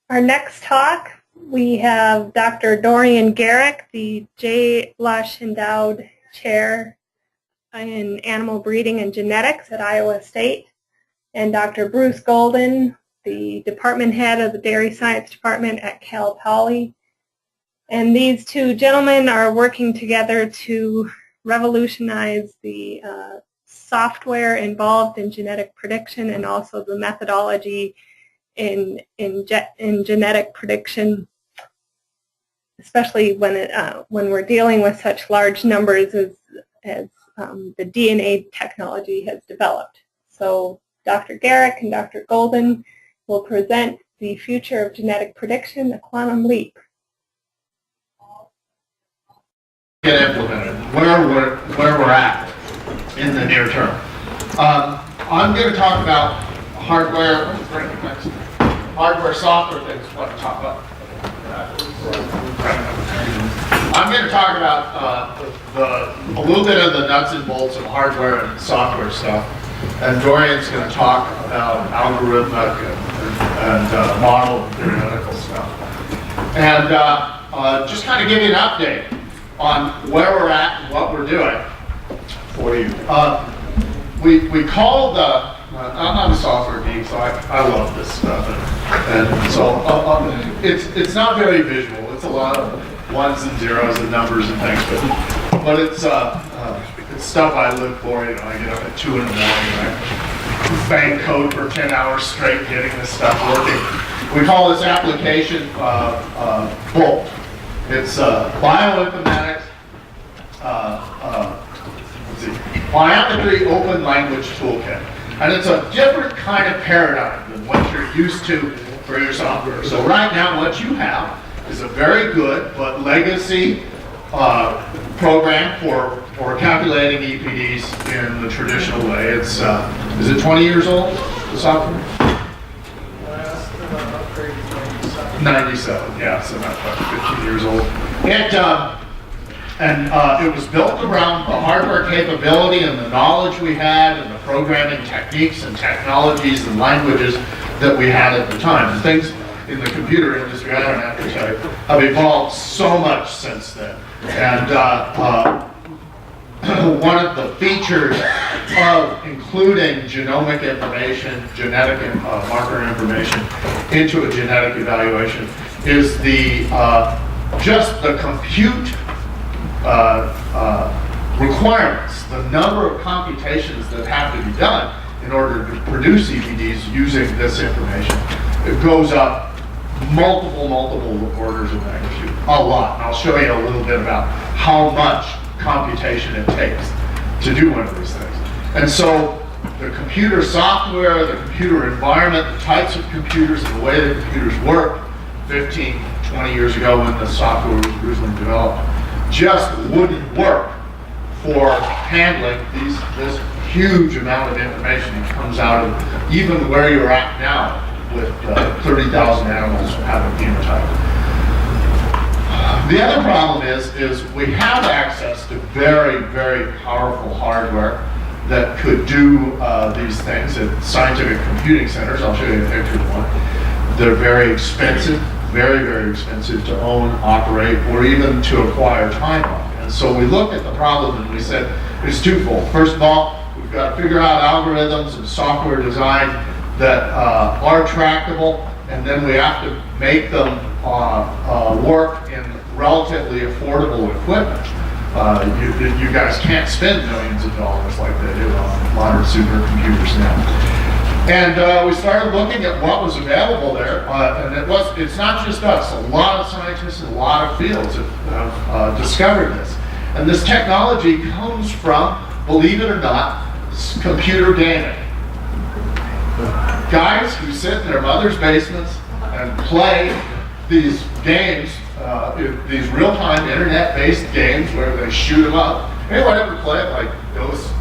Our next talk, we have Dr. Dorrian Garrick, the J. Lush Endowed Chair in Animal Breeding and Genetics at Iowa State, and Dr. Bruce Golden, the department head of the Dairy Science Department at Cal Poly. And these two gentlemen are working together to revolutionize the software involved in genetic prediction and also the methodology in genetic prediction, especially when we're dealing with such large numbers as the DNA technology has developed. So Dr. Garrick and Dr. Golden will present the future of genetic prediction, the quantum leap. Get implemented, where we're at in the near term. I'm going to talk about hardware, software things. What to talk about? I'm going to talk about a little bit of the nuts and bolts of hardware and software stuff, and Dorrian's going to talk about algorithmic and model theoretical stuff, and just kind of give you an update on where we're at and what we're doing for you. We call the I'm a software geek, so I love this stuff, and so it's not very visual. It's a lot of ones and zeros and numbers and things, but it's stuff I live for. You know, I get up at 2 in the morning and I bang code for 10 hours straight getting this stuff working. We call this application BOLT. It's bioinformatics. Biometry Open Language Toolkit. And it's a different kind of paradigm than what you're used to for your software. So right now what you have is a very good but legacy program for calculating EPDs in the traditional way. It's, is it 20 years old, the software? Last upgrade is 97. 97, yeah, so not quite 15 years old. It was built around the hardware capability and the knowledge we had and the programming techniques and technologies and languages that we had at the time. And things in the computer industry, I don't have to tell you, have evolved so much since then. And one of the features of including genomic information, genetic marker information into a genetic evaluation is the just the compute requirements, the number of computations that have to be done in order to produce EPDs using this information. It goes up multiple orders of magnitude, a lot. And I'll show you a little bit about how much computation it takes to do one of these things. And so the computer software, the computer environment, the types of computers and the way that computers work 15, 20 years ago when the software was originally developed just wouldn't work for handling this huge amount of information that comes out of even where you're at now with 30,000 animals have a phenotype. The other problem is we have access to very, very powerful hardware that could do these things at scientific computing centers. I'll show you a picture of one. They're very expensive. Very, very expensive to own, operate, or even to acquire time on. And so we looked at the problem and we said it's twofold. First of all, we've got to figure out algorithms and software design that are tractable, and then we have to make them work in relatively affordable equipment. You guys can't spend millions of dollars like they do on modern supercomputers now. And we started looking at what was available there, and it's not just us. A lot of scientists in a lot of fields have discovered this. And this technology comes from, believe it or not, computer gaming. Guys who sit in their mother's basements and play these games, these real-time internet-based games where they shoot them up. Anyone ever play it, like Ghost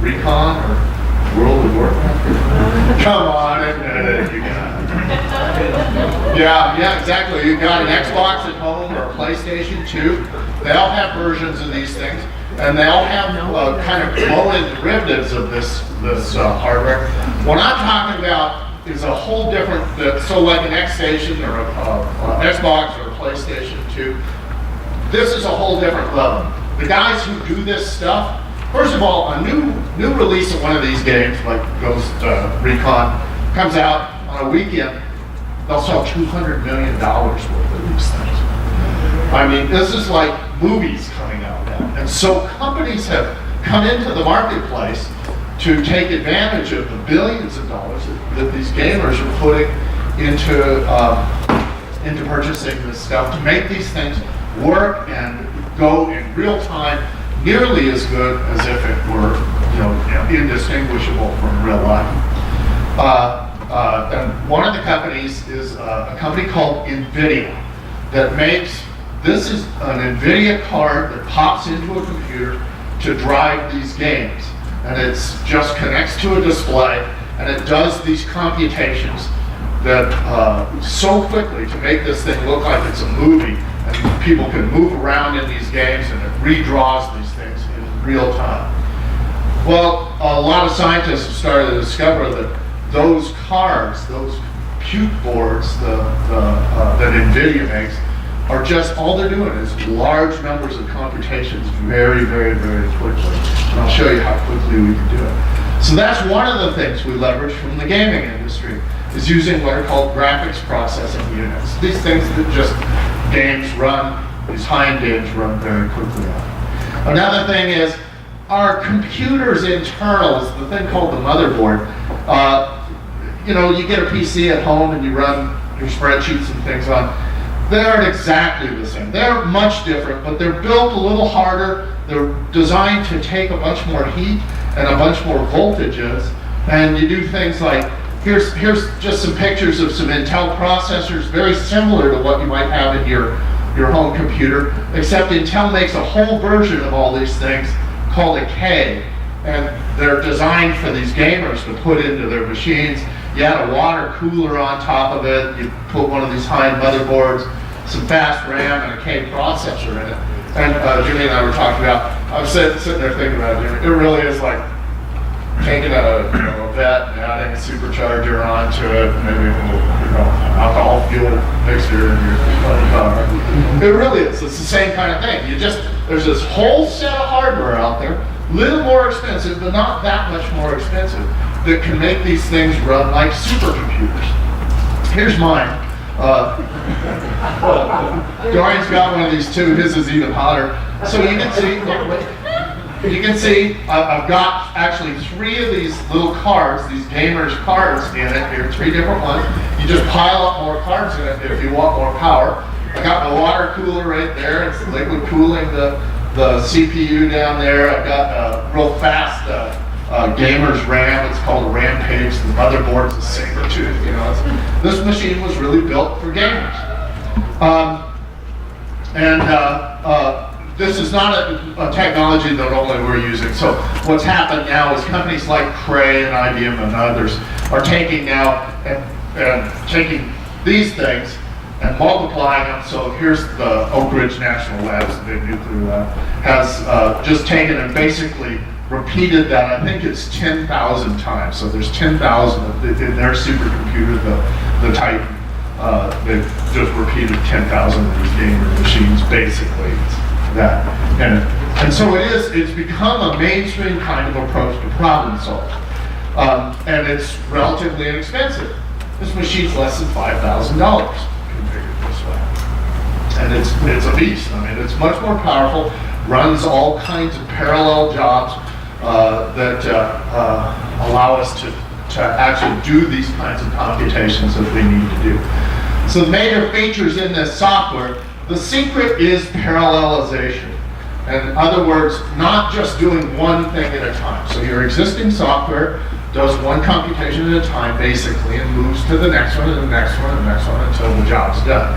Recon or World of Warcraft? Come on, admit it, you got it. Yeah, exactly. You've got an Xbox at home or a PlayStation 2. They all have versions of these things, and they all have kind of cloned derivatives of this hardware. When I'm talking about is a whole different, so like an X Station or a Xbox or a PlayStation 2, this is a whole different level. The guys who do this stuff, first of all, a new release of one of these games, like Ghost Recon, comes out on a weekend, they'll sell $200 million worth of these things. I mean, this is like movies coming out now. And so companies have come into the marketplace to take advantage of the billions of dollars that these gamers are putting into purchasing this stuff to make these things work and go in real time, nearly as good as if it were, indistinguishable from real life. And one of the companies is a company called NVIDIA that makes, this is an NVIDIA card that pops into a computer to drive these games. And it just connects to a display, and it does these computations that so quickly to make this thing look like it's a movie, and people can move around in these games, and it redraws these things in real time. Well, a lot of scientists have started to discover that those cards, those compute boards that NVIDIA makes, are just, all they're doing is large numbers of computations very, very, very quickly. And I'll show you how quickly we can do it. So that's one of the things we leverage from the gaming industry, is using what are called graphics processing units. These things that just games run, these high-end games run very quickly on. Another thing is our computers internals, the thing called the motherboard. You get a PC at home and you run your spreadsheets and things on. They aren't exactly the same. They're much different, but they're built a little harder. They're designed to take a bunch more heat and a bunch more voltages. And you do things like, here's just some pictures of some Intel processors, very similar to what you might have in your home computer, except Intel makes a whole version of all these things called a K. And they're designed for these gamers to put into their machines. You add a water cooler on top of it, you put one of these high-end motherboards, some fast RAM, and a K processor in it. And Jimmy and I were talking about, I was sitting there thinking about it, Jimmy, it really is like taking a vet and adding a supercharger onto it, maybe alcohol fuel mixture in your car. It really is, it's the same kind of thing. There's this whole set of hardware out there, a little more expensive, but not that much more expensive, that can make these things run like supercomputers. Here's mine. Dorrian's got one of these too. His is even hotter. So you can see, I've got actually 3 of these little cards, these gamers cards in it here, 3 different ones. You just pile up more cards in it if you want more power. I got my water cooler right there. It's liquid cooling the CPU down there. I've got a real fast gamer's RAM. It's called a Rampage. The motherboard's a Sabertooth. This machine was really built for gamers. This is not a technology that only we're using. So what's happened now is companies like Cray and IBM and others are taking now and taking these things and multiplying them. So here's the Oak Ridge National Labs, the big nuclear lab, has just taken and basically repeated that. I think it's 10,000 times. So there's 10,000 in their supercomputer, the Titan. They've just repeated 10,000 of these gamer machines, basically. It's that. And so it's become a mainstream kind of approach to problem solving. And it's relatively inexpensive. This machine's less than $5,000 configured this way. And it's a beast. I mean, it's much more powerful, runs all kinds of parallel jobs that allow us to actually do these kinds of computations that we need to do. So the major features in this software, the secret is parallelization. In other words, not just doing one thing at a time. So your existing software does one computation at a time, basically, and moves to the next one, and the next one, and the next one, until the job's done.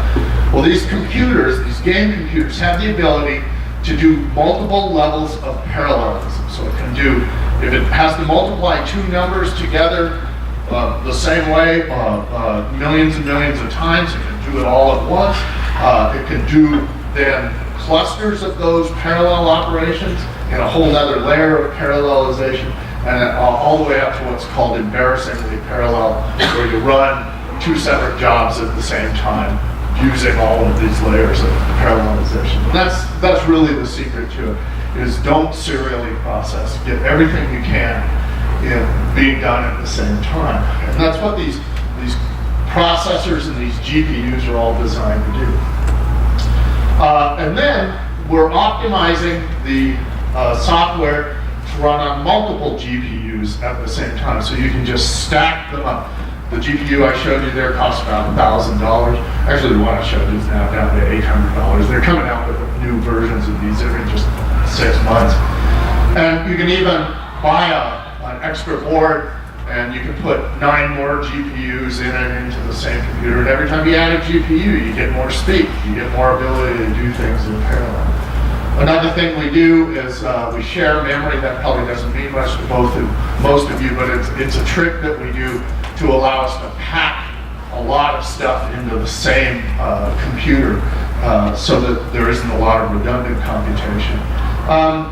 Well, these computers, these game computers, have the ability to do multiple levels of parallelism. So it can do, if it has to multiply 2 numbers together the same way, millions and millions of times, it can do it all at once. It can do then clusters of those parallel operations in a whole other layer of parallelization. and all the way up to what's called embarrassingly parallel, where you run 2 separate jobs at the same time using all of these layers of parallelization. And that's really the secret to it, is don't serially process. Get everything you can being done at the same time. And that's what these processors and these GPUs are all designed to do. And then we're optimizing the software to run on multiple GPUs at the same time, so you can just stack them up. The GPU I showed you there costs about $1,000. Actually, the one I showed you is now down to $800. They're coming out with new versions of these every just 6 months. And you can even buy an extra board, and you can put 9 more GPUs in it into the same computer. And every time you add a GPU, you get more speed. You get more ability to do things in parallel. Another thing we do is we share memory. That probably doesn't mean much to most of you, but it's a trick that we do to allow us to pack a lot of stuff into the same computer so that there isn't a lot of redundant computation.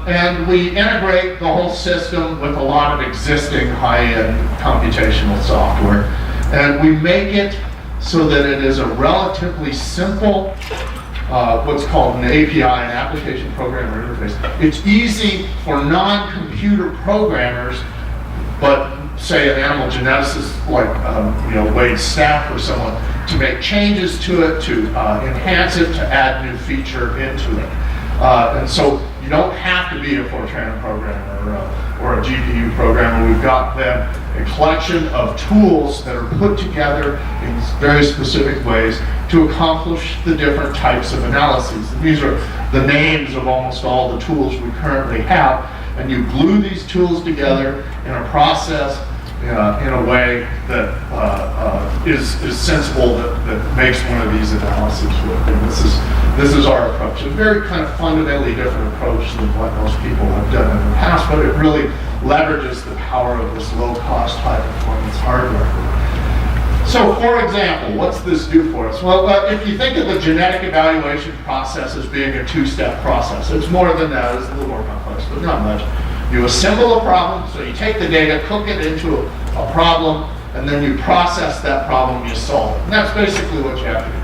And we integrate the whole system with a lot of existing high-end computational software. And we make it so that it is a relatively simple, what's called an API, an application programmer interface. It's easy for non-computer programmers, but say an animal geneticist like Wade's staff or someone, to make changes to it, to enhance it, to add new feature into it. And so you don't have to be a Fortran programmer or a GPU programmer. We've got them a collection of tools that are put together in very specific ways to accomplish the different types of analyses. And these are the names of almost all the tools we currently have, and you glue these tools together in a process in a way that is sensible, that makes one of these analyses work. And this is our approach. A very kind of fundamentally different approach than what most people have done in the past, but it really leverages the power of this low-cost, high-performance hardware. So, for example, what's this do for us? Well, if you think of the genetic evaluation process as being a 2-step process, it's more than that. It's a little more complex, but not much. You assemble a problem, so you take the data, cook it into a problem, and then you process that problem, you solve it. And that's basically what you have to do.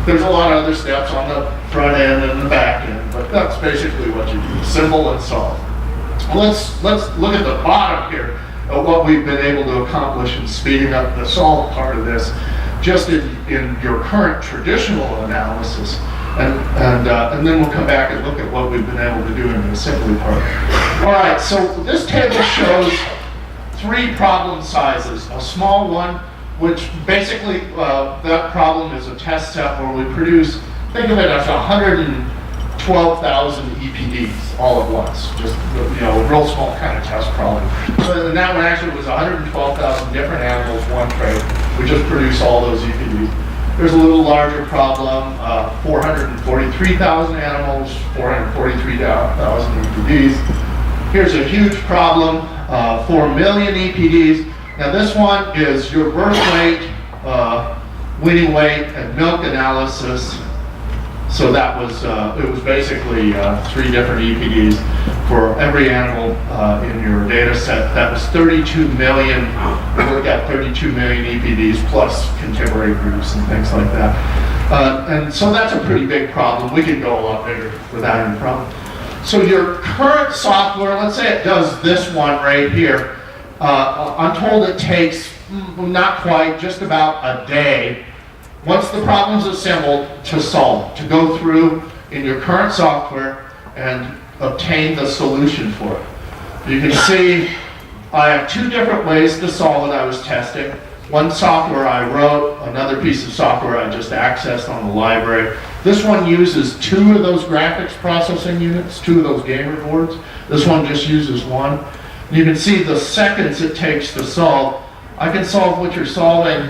There's a lot of other steps on the front end and the back end, but that's basically what you do, assemble and solve. Let's look at the bottom here of what we've been able to accomplish in speeding up the solve part of this, just in your current traditional analysis. And then we'll come back and look at what we've been able to do in the assembly part. All right, so this table shows 3 problem sizes. A small one, which basically that problem is a test set where we produce, think of it as 112,000 EPDs all at once. Just a real small kind of test problem. And that one actually was 112,000 different animals, one trait. We just produce all those EPDs. There's a little larger problem, 443,000 animals, 443,000 EPDs. Here's a huge problem, 4 million EPDs. Now this one is your birth weight, weaning weight, and milk analysis. So that was, it was basically 3 different EPDs for every animal in your data set. That was 32 million, we looked at 32 million EPDs plus contemporary groups and things like that. And so that's a pretty big problem. We could go a lot bigger without any problem. So your current software, let's say it does this one right here. I'm told it takes, not quite, just about a day, once the problem's assembled, to solve, to go through in your current software and obtain the solution for it. You can see I have 2 different ways to solve it I was testing. One software I wrote, another piece of software I just accessed on the library. This one uses 2 of those graphics processing units, 2 of those gamer boards. This one just uses 1. You can see the seconds it takes to solve. I can solve what you're solving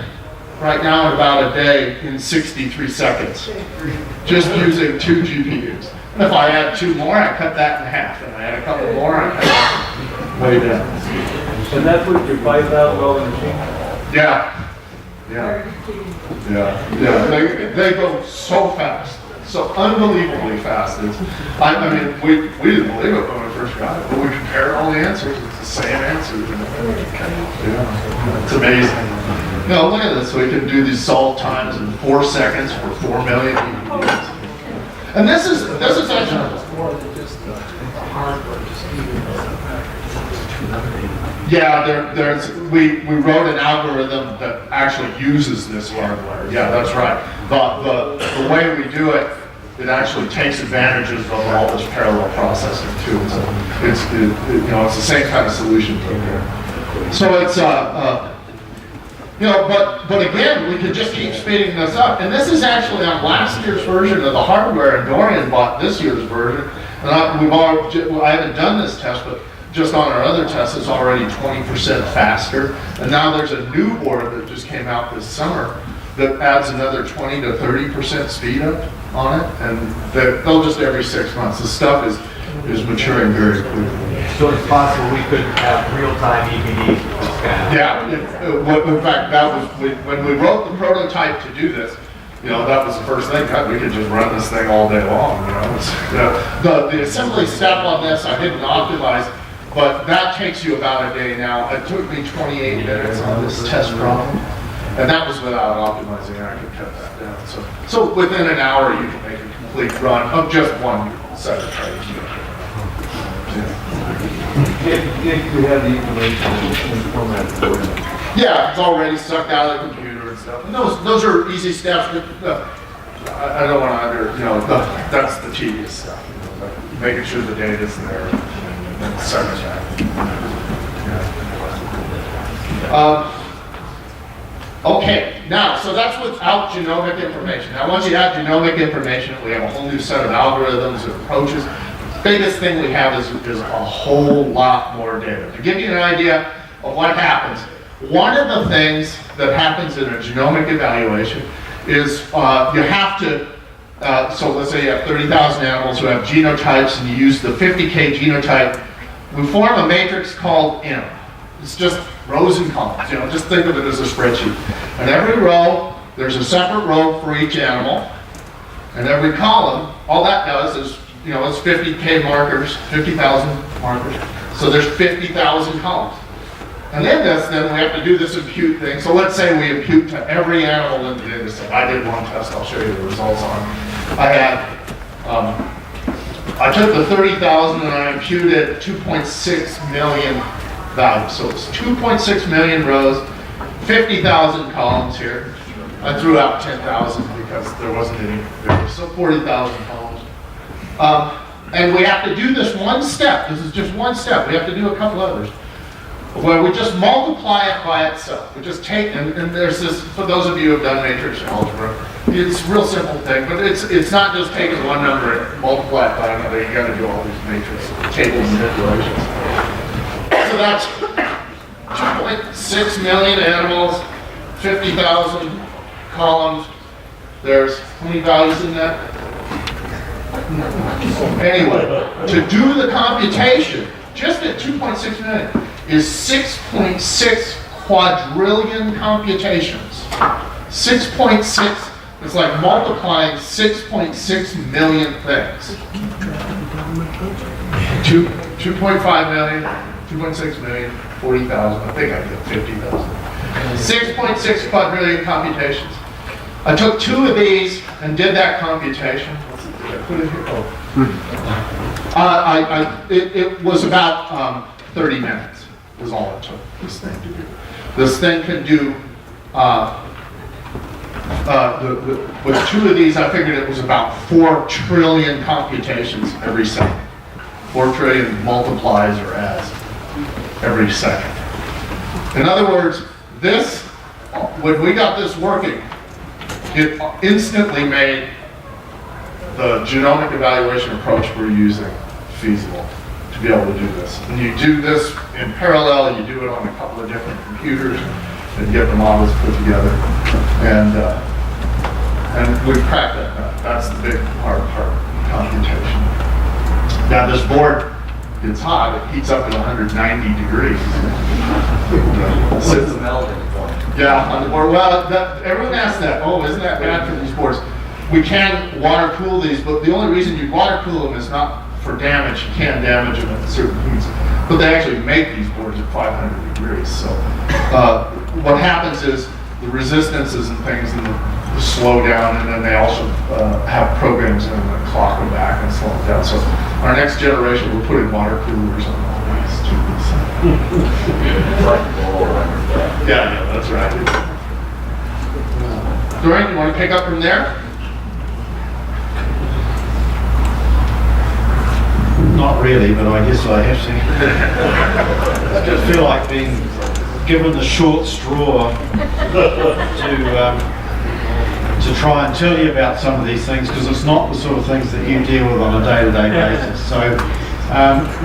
right now in about a day in 63 seconds, just using 2 GPUs. And if I add 2 more, I cut that in half. And I add a couple more, I cut that way down. And that's what your $5,000 machine? Yeah. They go so fast, so unbelievably fast. I mean, we didn't believe it when we first got it, but we compared all the answers. the same answer. Yeah, it's amazing. You know, look at this. We can do these solve times in 4 seconds for 4 million EPDs. And this is actually More than just the hardware, just we wrote an algorithm that actually uses this hardware. Yeah, that's right. The way we do it, it actually takes advantages of all this parallel processing too. So it's the same kind of solution to it. So it's but again, we could just keep speeding this up. And this is actually on last year's version of the hardware, and Dorrian bought this year's version. And I haven't done this test, but just on our other test, it's already 20% faster. And now there's a new board that just came out this summer that adds another 20 to 30% speed up on it. And they'll just every 6 months. The stuff is maturing very quickly. So it's possible we could have real-time EPDs with this kind of... Yeah, in fact, that was, when we wrote the prototype to do this, that was the first thing. God, we could just run this thing all day long. The assembly step on this, I didn't optimize, but that takes you about a day now. It took me 28 minutes on this test problem, and that was without optimizing. I could cut that down. So within an hour, you can make a complete run of just one set of traits. If you have the information in format for it. Yeah, it's already sucked out of the computer and stuff. And those are easy steps. But, I don't want to that's the tedious stuff. Making sure the data's there and such that. Okay, now, so that's without genomic information. Now, once you have genomic information, we have a whole new set of algorithms and approaches. Biggest thing we have is a whole lot more data. To give you an idea of what happens, one of the things that happens in a genomic evaluation is you have to, so let's say you have 30,000 animals who have genotypes and you use the 50K genotype, we form a matrix called M. It's just rows and columns, just think of it as a spreadsheet. And every row, there's a separate row for each animal, and every column, all that does is it's 50K markers, 50,000 markers. So there's 50,000 columns. And in this, then we have to do this impute thing. So let's say we impute to every animal in the data set. I did one test, I'll show you the results on. I took the 30,000 and I imputed 2.6 million values. So it's 2.6 million rows, 50,000 columns here. I threw out 10,000 because there wasn't any there. So 40,000 columns. And we have to do this one step. This is just one step. We have to do a couple others, where we just multiply it by itself. We just take, and there's this, for those of you who have done matrix algebra, it's a real simple thing, but it's not just taking one number and multiply it by another. You got to do all these matrix tables and manipulations. So that's 2.6 million animals, 50,000 columns. There's how many values in that? Anyway, to do the computation, just at 2.6 million, is 6.6 quadrillion computations. 6.6, it's like multiplying 6.6 million things. 2.5 million, 2.6 million, 40,000, I think I did 50,000. 6.6 quadrillion computations. I took 2 of these and did that computation. I put it here. It was about 30 minutes was all it took this thing to do. This thing can do, with 2 of these, I figured it was about 4 trillion computations every second. 4 trillion multiplies or adds every second. In other words, this, when we got this working, it instantly made the genomic evaluation approach we're using feasible to be able to do this. And you do this in parallel, you do it on a couple of different computers and get the models put together. And we've cracked that nut. That's the big hard part, computation. Now this board gets hot, it heats up at 190 degrees. What's the melting point? Yeah, on the board. Well, everyone asks that, oh, isn't that bad for these boards? We can water cool these, but the only reason you water cool them is not for damage, you can damage them at certain heats. But they actually make these boards at 500 degrees. So what happens is the resistances and things and the slow down, and then they also have programs in them that clock them back and slow them down. So our next generation, we're putting water coolers on all these tubes. Yeah, that's right. Dorrian, you want to pick up from there? Not really, but I guess I have to. I just feel like being given the short straw to try and tell you about some of these things, because it's not the sort of things that you deal with on a day-to-day basis. So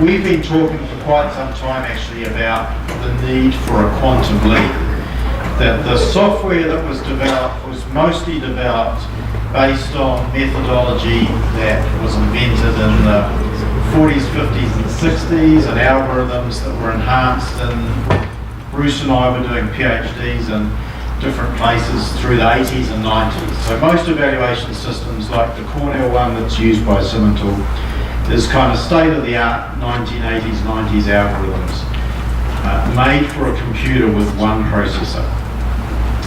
we've been talking for quite some time actually about the need for a quantum leap. That the software that was developed was mostly developed based on methodology that was invented in the 40s, 50s and 60s, and algorithms that were enhanced, and Bruce and I were doing PhDs in different places through the 80s and 90s. So most evaluation systems, like the Cornell one that's used by Simmental, is kind of state-of-the-art 1980s, 90s algorithms made for a computer with one processor.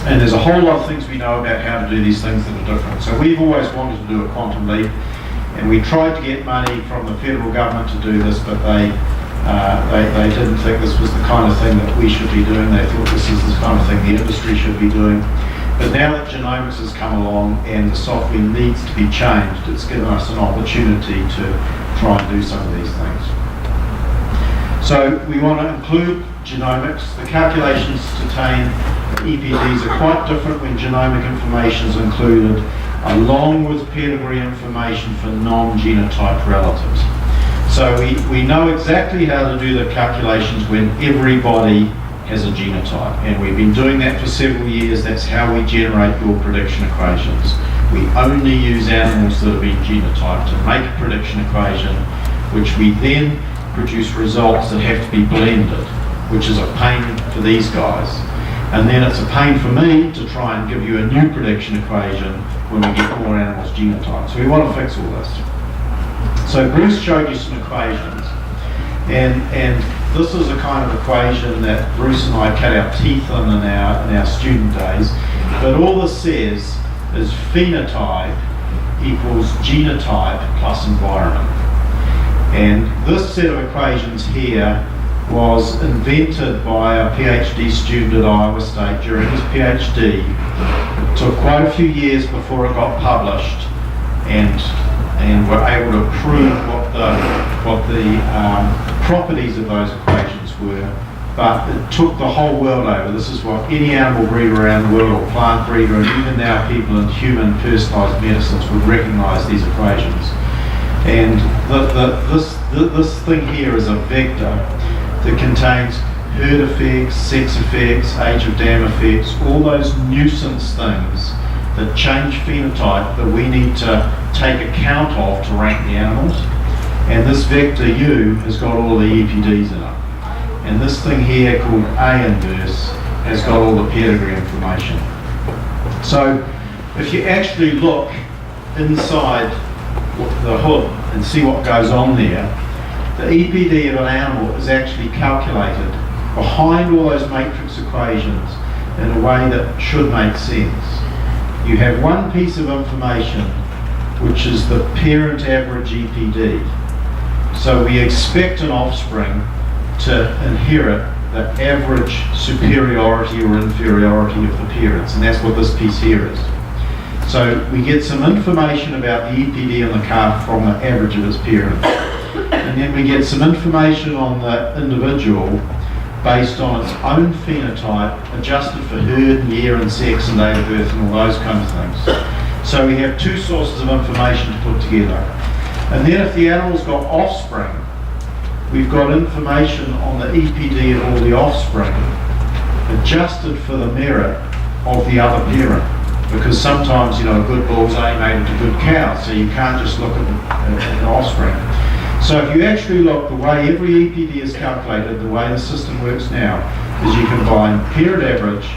And there's a whole lot of things we know about how to do these things that are different. So we've always wanted to do a quantum leap, and we tried to get money from the federal government to do this, but they didn't think this was the kind of thing that we should be doing. They thought this is the kind of thing the industry should be doing. But now that genomics has come along and the software needs to be changed, it's given us an opportunity to try and do some of these things. So we want to include genomics. The calculations to obtain EPDs are quite different when genomic information is included, along with pedigree information for non-genotype relatives. So we know exactly how to do the calculations when everybody has a genotype, and we've been doing that for several years. That's how we generate your prediction equations. We only use animals that have been genotyped to make a prediction equation, which we then produce results that have to be blended, which is a pain for these guys. And then it's a pain for me to try and give you a new prediction equation when we get more animals genotyped. So we want to fix all this. So Bruce showed you some equations, and this is a kind of equation that Bruce and I cut our teeth in our student days. But all this says is phenotype equals genotype plus environment. And this set of equations here was invented by a PhD student at Iowa State during his PhD. It took quite a few years before it got published, and were able to prove what the properties of those equations were. But it took the whole world over. This is what any animal breeder around the world, or plant breeder, and even now people in human personalised medicines would recognise these equations. And this thing here is a vector that contains herd effects, sex effects, age of dam effects, all those nuisance things that change phenotype that we need to take account of to rank the animals. And this vector U has got all the EPDs in it. And this thing here called A inverse has got all the pedigree information. So if you actually look inside the hood and see what goes on there, the EPD of an animal is actually calculated behind all those matrix equations in a way that should make sense. You have one piece of information, which is the parent average EPD. So we expect an offspring to inherit the average superiority or inferiority of the parents, and that's what this piece here is. So we get some information about the EPD on the calf from the average of its parents. And then we get some information on the individual based on its own phenotype, adjusted for herd and year and sex and date of birth and all those kinds of things. So we have two sources of information to put together. And then if the animal's got offspring, we've got information on the EPD of all the offspring, adjusted for the merit of the other parent. Because sometimes, a good bull's only made into good cows, so you can't just look at the offspring. So if you actually look, the way every EPD is calculated, the way the system works now, is you combine parent average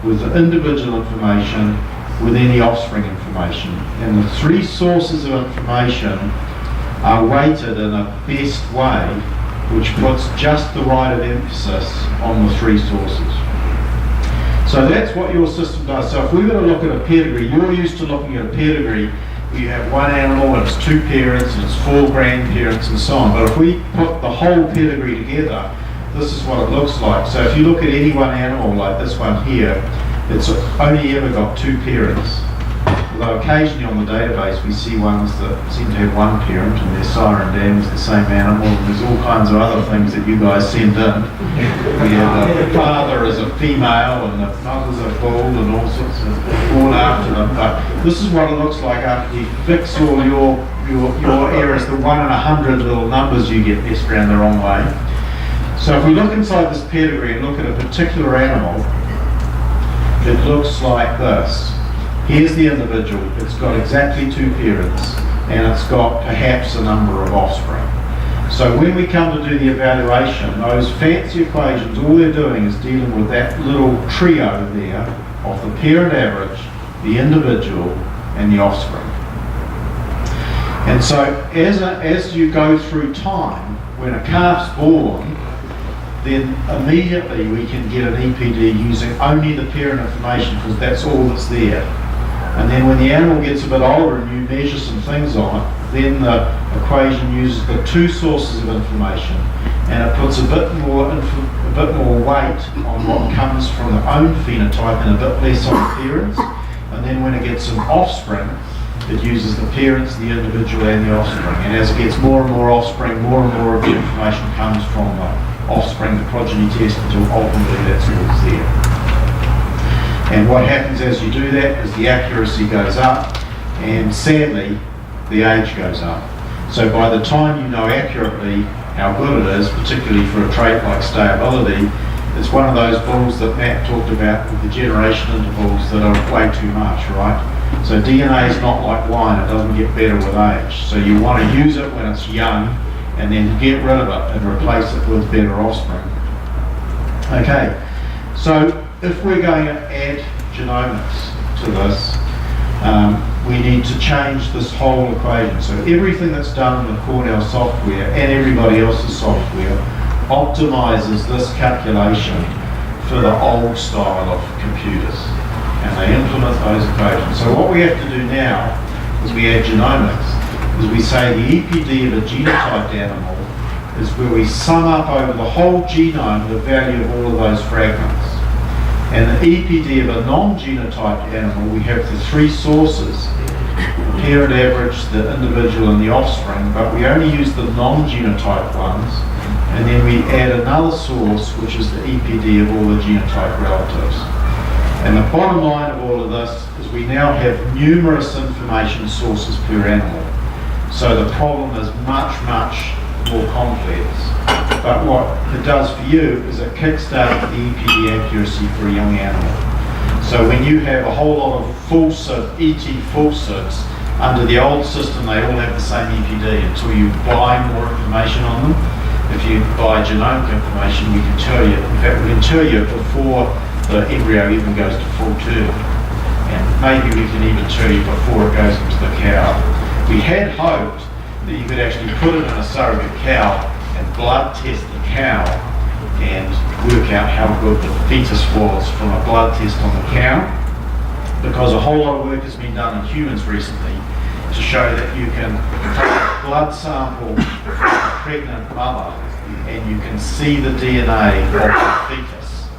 with the individual information with any offspring information. And the three sources of information are weighted in a best way, which puts just the right of emphasis on the three sources. So that's what your system does. So if we were to look at a pedigree, you're used to looking at a pedigree where you have one animal and it's two parents and it's four grandparents and so on. But if we put the whole pedigree together, this is what it looks like. So if you look at any one animal like this one here, it's only ever got two parents. Although occasionally on the database we see ones that seem to have one parent and their sire and dam is the same animal, and there's all kinds of other things that you guys send in. We have the father is a female and the mother's a bull and all sorts of, all after them. But this is what it looks like after you fix all your errors, the 1 in 100 little numbers you get messed around the wrong way. So if we look inside this pedigree and look at a particular animal, it looks like this. Here's the individual. It's got exactly two parents and it's got perhaps a number of offspring. So when we come to do the evaluation, those fancy equations, all they're doing is dealing with that little trio there of the parent average, the individual and the offspring. And so as you go through time, when a calf's born, then immediately we can get an EPD using only the parent information because that's all that's there. And then when the animal gets a bit older and you measure some things on it, then the equation uses the two sources of information and it puts a bit more weight on what comes from the own phenotype and a bit less on the parents. And then when it gets some offspring, it uses the parents, the individual and the offspring. And as it gets more and more offspring, more and more of the information comes from the offspring, the progeny test, until ultimately that's all that's there. And what happens as you do that is the accuracy goes up and sadly the age goes up. So by the time you know accurately how good it is, particularly for a trait like stayability, it's one of those bulls that Matt talked about with the generation intervals that are way too much, right? So DNA is not like wine, it doesn't get better with age. So you want to use it when it's young and then get rid of it and replace it with better offspring. Okay, so if we're going to add genomics to this, we need to change this whole equation. So everything that's done in the Cornell software and everybody else's software optimizes this calculation for the old style of computers. And they implement those equations. So what we have to do now is we add genomics, is we say the EPD of a genotyped animal is where we sum up over the whole genome the value of all of those fragments. And the EPD of a non-genotyped animal, we have the three sources, the parent average, the individual and the offspring, but we only use the non-genotyped ones, and then we add another source, which is the EPD of all the genotyped relatives. And the bottom line of all of this is we now have numerous information sources per animal. So the problem is much, much more complex. But what it does for you is it kickstarts the EPD accuracy for a young animal. So when you have a whole lot of full SID, ET full SIDs, under the old system they all have the same EPD until you buy more information on them. If you buy genomic information, we can tell you, in fact we can tell you before the embryo even goes to full term. And maybe we can even tell you before it goes into the cow. We had hoped that you could actually put it in a surrogate cow and blood test the cow and work out how good the fetus was from a blood test on the cow, because a whole lot of work has been done in humans recently to show that you can take a blood sample from a pregnant mother and you can see the DNA of the fetus.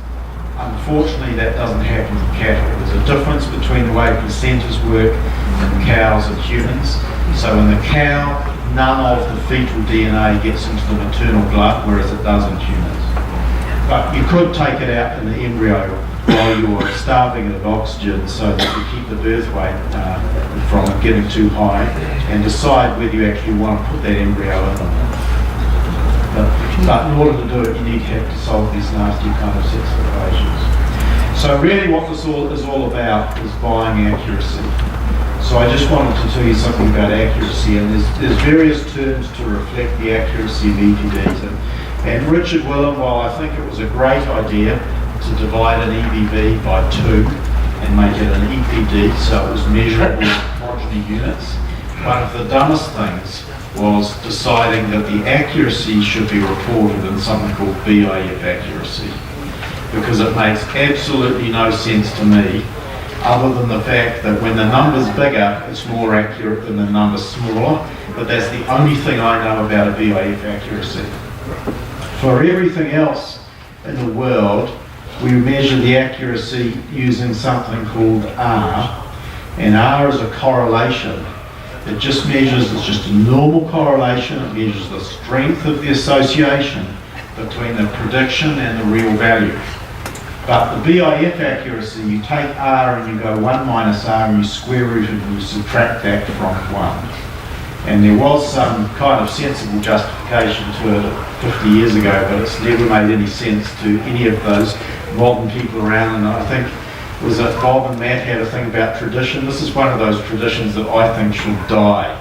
Unfortunately that doesn't happen in cattle. There's a difference between the way placentas work in cows and humans. So in the cow, none of the fetal DNA gets into the maternal blood, whereas it does in humans. But you could take it out in the embryo while you're starving it of oxygen so that you keep the birth weight from getting too high, and decide whether you actually want to put that embryo in them. But in order to do it, you need to have to solve these nasty kind of sets of equations. So really what this is all about is buying accuracy. So I just wanted to tell you something about accuracy, and there's various terms to reflect the accuracy of EPDs. And Richard Willem, while I think it was a great idea to divide an EBV by 2 and make it an EPD so it was measurable progeny units, one of the dumbest things was deciding that the accuracy should be reported in something called BIF accuracy, because it makes absolutely no sense to me, other than the fact that when the number's bigger, it's more accurate than the number smaller, but that's the only thing I know about a BIF accuracy. For everything else in the world, we measure the accuracy using something called R, and R is a correlation. It just measures, it's just a normal correlation, it measures the strength of the association between the prediction and the real value. But the BIF accuracy, you take R and you go 1 minus R and you square root it and you subtract that from 1. And there was some kind of sensible justification to it 50 years ago, but it's never made any sense to any of those modern people around. And I think was that Bob and Matt had a thing about tradition. This is one of those traditions that I think should die,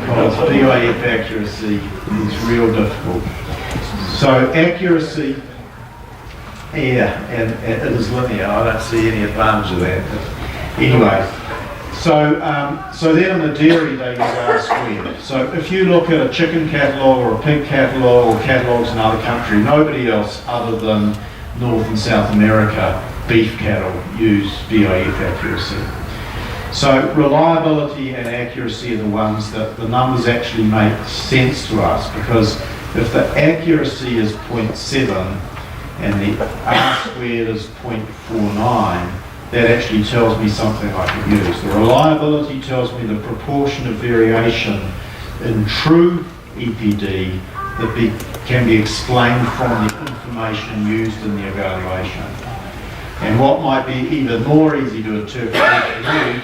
because BIF accuracy is real difficult. So accuracy, yeah, and it is linear. I don't see any advantage of that. But anyway, so then in the dairy they use R squared. So if you look at a chicken catalogue or a pig catalogue or catalogues in another country, nobody else other than North and South America beef cattle use BIF accuracy. So reliability and accuracy are the ones that the numbers actually make sense to us, because if the accuracy is 0.7 and the R squared is 0.49, that actually tells me something I can use. The reliability tells me the proportion of variation in true EPD that can be explained from the information used in the evaluation. And what might be even more easy to interpret for you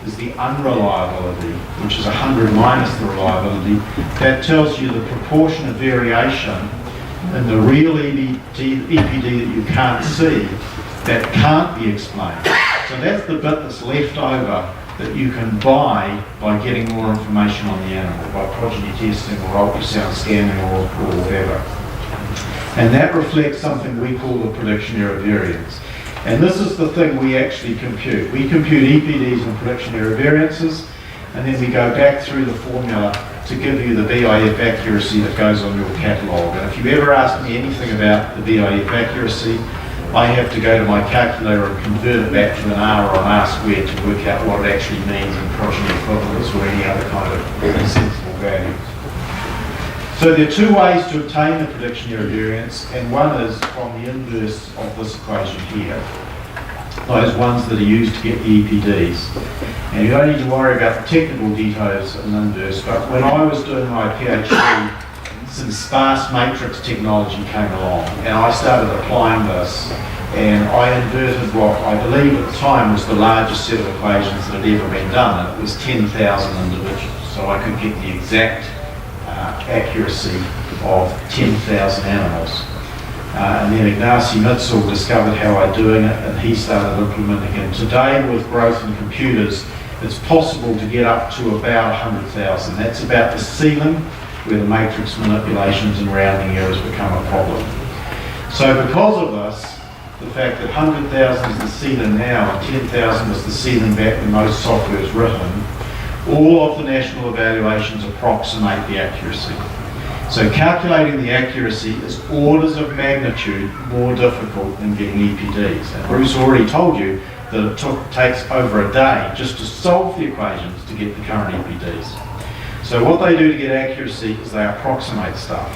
is the unreliability, which is 100 minus the reliability. That tells you the proportion of variation in the real EPD that you can't see, that can't be explained. So that's the bit that's left over that you can buy by getting more information on the animal, by progeny testing or ultrasound scanning or whatever. And that reflects something we call the prediction error variance. And this is the thing we actually compute. We compute EPDs and prediction error variances, and then we go back through the formula to give you the BIF accuracy that goes on your catalogue. And if you ever ask me anything about the BIF accuracy, I have to go to my calculator and convert it back to an R or an R squared to work out what it actually means in progeny equivalence or any other kind of sensible values. So there are two ways to obtain the prediction error variance, and one is from the inverse of this equation here. Those ones that are used to get the EPDs. And you don't need to worry about the technical details in the inverse, but when I was doing my PhD, some sparse matrix technology came along, and I started applying this, and I inverted what I believe at the time was the largest set of equations that had ever been done, and it was 10,000 individuals. So I could get the exact accuracy of 10,000 animals. And then Ignacy Mitzel discovered how I'm doing it, and he started implementing it. Today, with growth in computers, it's possible to get up to about 100,000. That's about the ceiling where the matrix manipulations and rounding errors become a problem. So because of this, the fact that 100,000 is the ceiling now and 10,000 was the ceiling back when most software was written, all of the national evaluations approximate the accuracy. So calculating the accuracy is orders of magnitude more difficult than getting EPDs. And Bruce already told you that it takes over a day just to solve the equations to get the current EPDs. So what they do to get accuracy is they approximate stuff.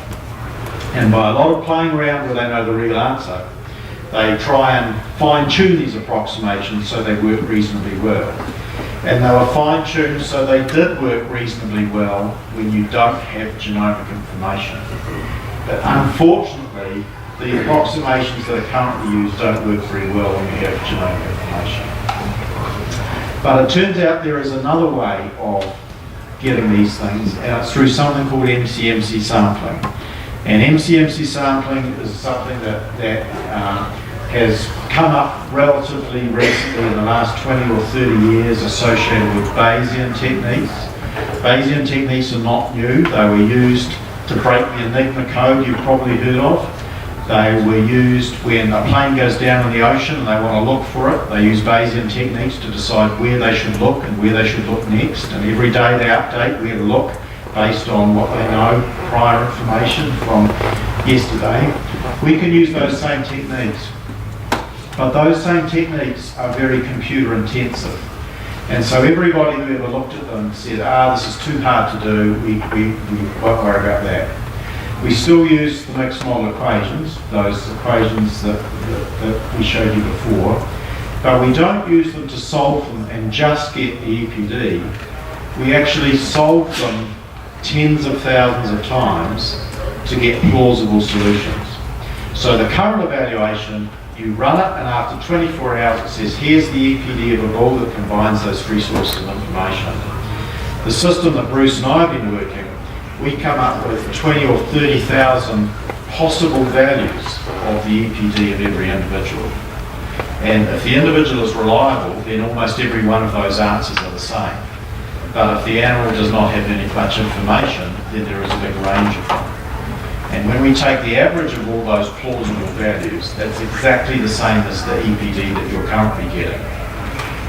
And by a lot of playing around where they know the real answer, they try and fine-tune these approximations so they work reasonably well. And they were fine-tuned so they did work reasonably well when you don't have genomic information. But unfortunately, the approximations that are currently used don't work very well when you have genomic information. But it turns out there is another way of getting these things, and it's through something called MCMC sampling. And MCMC sampling is something that has come up relatively recently in the last 20 or 30 years associated with Bayesian techniques. Bayesian techniques are not new. They were used to break the Enigma code you've probably heard of. They were used when a plane goes down in the ocean and they want to look for it. They use Bayesian techniques to decide where they should look and where they should look next. And every day they update where to look based on what they know, prior information from yesterday. We can use those same techniques. But those same techniques are very computer intensive. And so everybody who ever looked at them said, this is too hard to do, we won't worry about that. We still use the mixed model equations, those equations that we showed you before, but we don't use them to solve them and just get the EPD. We actually solve them tens of thousands of times to get plausible solutions. So the current evaluation, you run it, and after 24 hours it says, here's the EPD of a ball that combines those three sources of information. The system that Bruce and I have been working, we come up with 20 or 30,000 possible values of the EPD of every individual. And if the individual is reliable, then almost every one of those answers are the same. But if the animal does not have any much information, then there is a big range of them. And when we take the average of all those plausible values, that's exactly the same as the EPD that you're currently getting.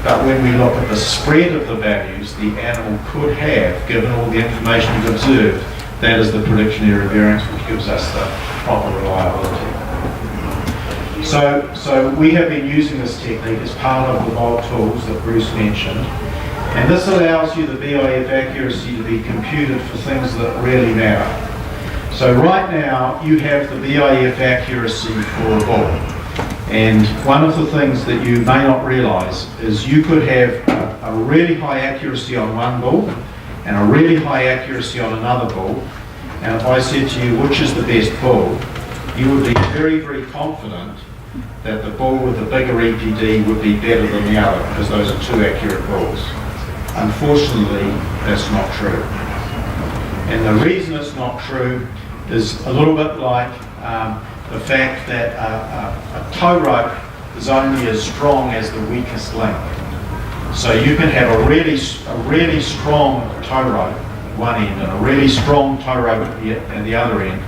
But when we look at the spread of the values the animal could have, given all the information we've observed, that is the prediction error variance, which gives us the proper reliability. So we have been using this technique as part of the bulk tools that Bruce mentioned. And this allows you the BIF accuracy to be computed for things that really matter. So right now, you have the BIF accuracy for a ball. And one of the things that you may not realise is you could have a really high accuracy on one ball and a really high accuracy on another ball. And if I said to you, which is the best ball, you would be very, very confident that the ball with the bigger EPD would be better than the other because those are two accurate balls. Unfortunately, that's not true. And the reason it's not true is a little bit like the fact that a tow rope is only as strong as the weakest link. So you can have a really strong tow rope at one end and a really strong tow rope at the other end,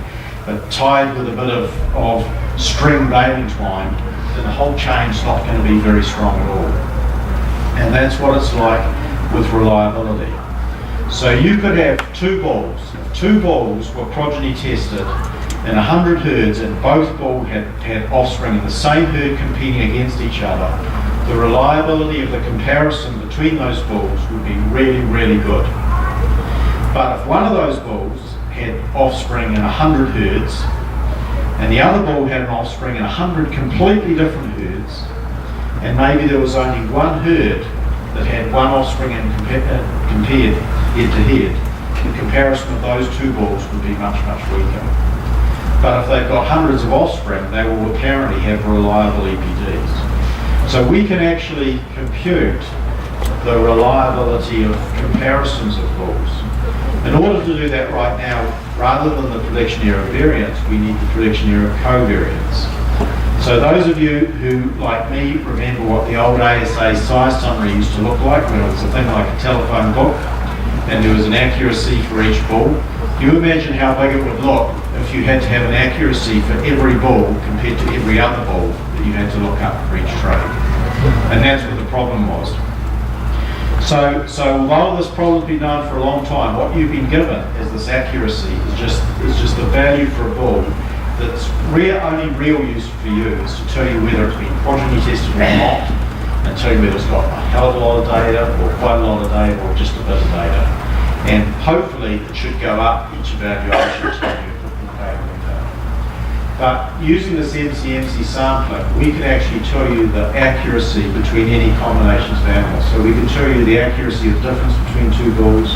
but tied with a bit of string baling twine, then the whole chain's not going to be very strong at all. And that's what it's like with reliability. So you could have two balls. If two balls were progeny tested in 100 herds and both balls had offspring in the same herd competing against each other, the reliability of the comparison between those balls would be really, really good. But if one of those balls had offspring in 100 herds and the other ball had an offspring in 100 completely different herds, and maybe there was only one herd that had one offspring and compared head-to-head, the comparison of those two balls would be much, much weaker. But if they've got hundreds of offspring, they will apparently have reliable EPDs. So we can actually compute the reliability of comparisons of balls. In order to do that right now, rather than the prediction error variance, we need the prediction error covariance. So those of you who, like me, remember what the old ASA size summary used to look like, when it was a thing like a telephone book, and there was an accuracy for each ball. Do you imagine how big it would look if you had to have an accuracy for every ball compared to every other ball that you had to look up for each trade? And that's what the problem was. So although this problem's been known for a long time, what you've been given as this accuracy is just the value for a ball that's only real use for you is to tell you whether it's been progeny tested or not, and tell you whether it's got a hell of a lot of data or quite a lot of data or just a bit of data. And hopefully it should go up each evaluation to you But using this MC sampling, we can actually tell you the accuracy between any combinations of animals. So we can tell you the accuracy of difference between two balls.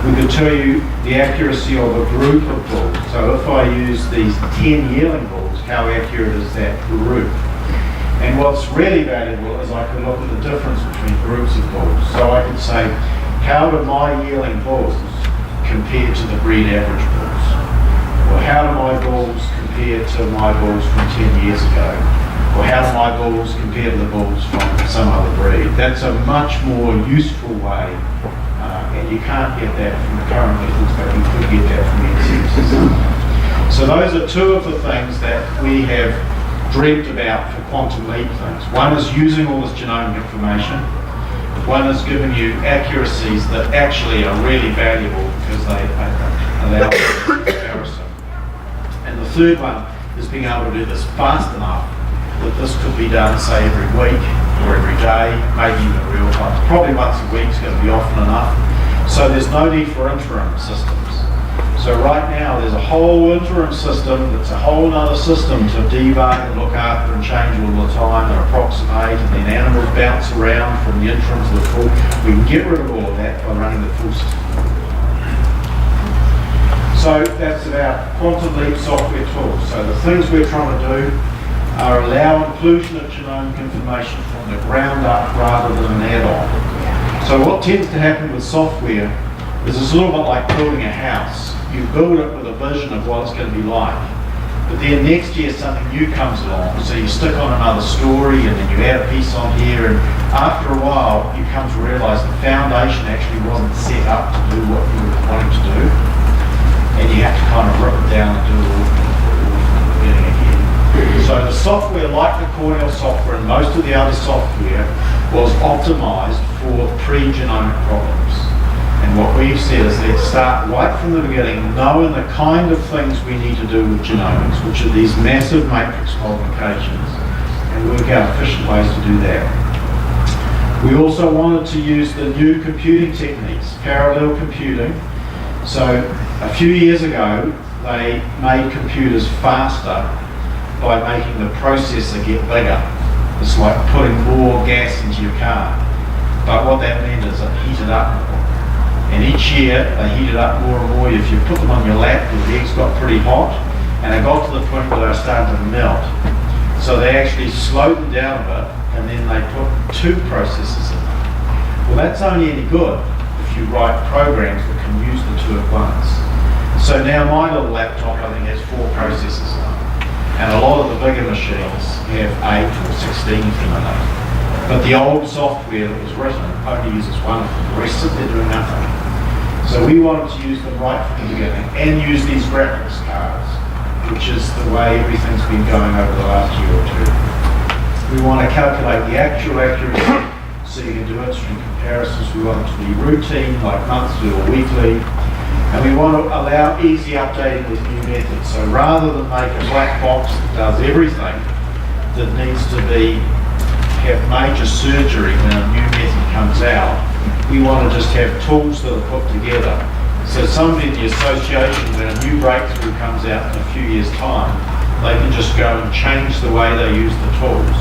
We can tell you the accuracy of a group of balls. So if I use these 10 yearling balls, how accurate is that group? And what's really valuable is I can look at the difference between groups of balls. So I can say, how do my yearling balls compare to the breed average balls? Or how do my balls compare to my balls from 10 years ago? Or how do my balls compare to the balls from some other breed? That's a much more useful way, and you can't get that from the current methods, but you could get that from the NCMC. So those are two of the things that we have dreamt about for quantum leap things. One is using all this genomic information. One is giving you accuracies that actually are really valuable because they allow comparison. And the third one is being able to do this fast enough that this could be done, say, every week or every day, maybe even real time. Probably once a week is going to be often enough. So there's no need for interim systems. So right now there's a whole interim system that's a whole other system to debug and look after and change all the time and approximate, and then animals bounce around from the interim to the full. We can get rid of all of that by running the full system. So that's about quantum leap software tools. So the things we're trying to do are allow inclusion of genomic information from the ground up rather than an add-on. So what tends to happen with software is it's a little bit like building a house. You build it with a vision of what it's going to be like. But then next year something new comes along, so you stick on another story and then you add a piece on here, and after a while you come to realise the foundation actually wasn't set up to do what you were wanting to do. And you have to kind of rip it down and do it all from the beginning again. So the software, like the Cornell software and most of the other software, was optimised for pre-genomic problems. And what we've said is let's start right from the beginning, knowing the kind of things we need to do with genomics, which are these massive matrix multiplications, and work out efficient ways to do that. We also wanted to use the new computing techniques, parallel computing. So a few years ago, they made computers faster by making the processor get bigger. It's like putting more gas into your car. But what that meant is it heated up more. And each year they heated up more and more. If you put them on your lap, the legs got pretty hot, and it got to the point where they were starting to melt. So they actually slowed them down a bit, and then they put two processors in them. Well, that's only any good if you write programs that can use the two at once. So now my little laptop, I think, has 4 processors in it. And a lot of the bigger machines have 8 or 16 of them in it. But the old software that was written only uses one of them. The rest of it, they're doing nothing. So we wanted to use them right from the beginning and use these graphics cards, which is the way everything's been going over the last year or two. We want to calculate the actual accuracy so you can do interesting comparisons. We want it to be routine, like monthly or weekly. And we want to allow easy updating with new methods. So rather than make a black box that does everything that needs to have major surgery when a new method comes out, we want to just have tools that are put together. So somebody in the association, when a new breakthrough comes out in a few years' time, they can just go and change the way they use the tools.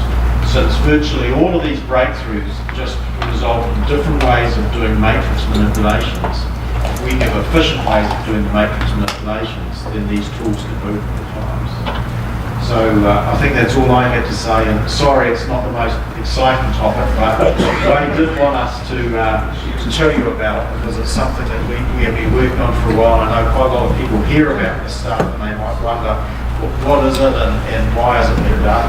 So it's virtually all of these breakthroughs just result in different ways of doing matrix manipulations. If we have efficient ways of doing the matrix manipulations, then these tools can move with the times. So I think that's all I had to say, and sorry it's not the most exciting topic, but I did want us to tell you about it because it's something that we have been working on for a while. I know quite a lot of people hear about this stuff and they might wonder what is it and why has it been done.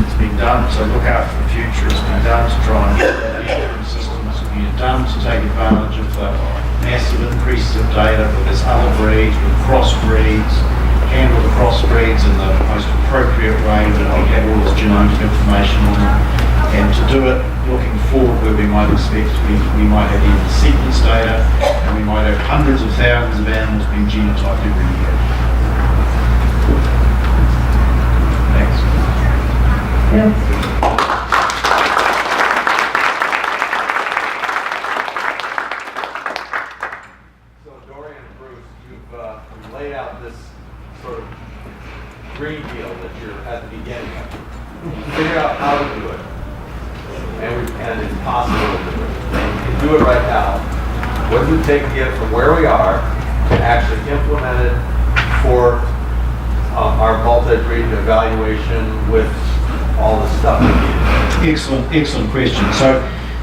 It's been done to look out for the future, it's been done to try and get different systems, it's been done to take advantage of the massive increases of data with this other breeds, with crossbreeds, handle the crossbreeds in the most appropriate way that we have all this genomic information on them, and to do it looking forward where we might expect we might have even sequence data and we might have hundreds of thousands of animals being genotyped every year. Thanks. So Dorrian and Bruce, you've laid out this sort of green deal that you're at the beginning of. Figure out how to do it, and it's possible to do it. And you can do it right now. What does it take to get from where we are to actually implement it for our multi-breed evaluation with all the stuff we need? Excellent question.